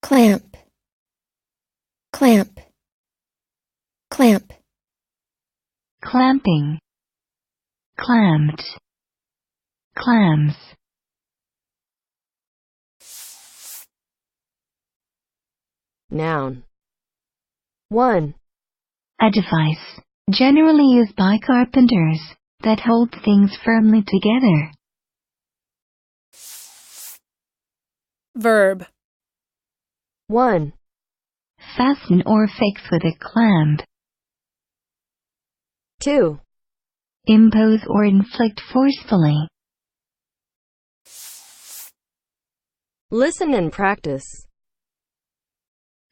Clamp, clamp, clamp. Clamping, clamped, clams. Noun. 1. A device, generally used by carpenters, that hold things firmly together. Verb. 1. Fasten or fix with a clamp. 2. Impose or inflict forcefully. Listen and practice.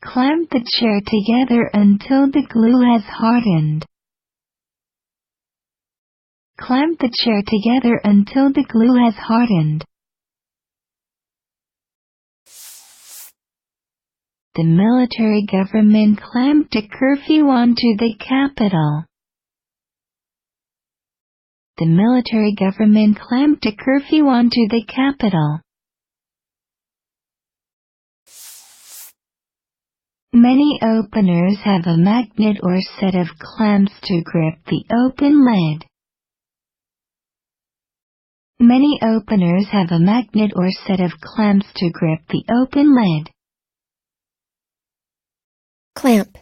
Clamp the chair together until the glue has hardened. Clamp the chair together until the glue has hardened. The military government clamped a curfew onto the capital. The military government clamped a curfew onto the capital. Many openers have a magnet or set of clamps to grip the open lid. Many openers have a magnet or set of clamps to grip the open lid. Clamp.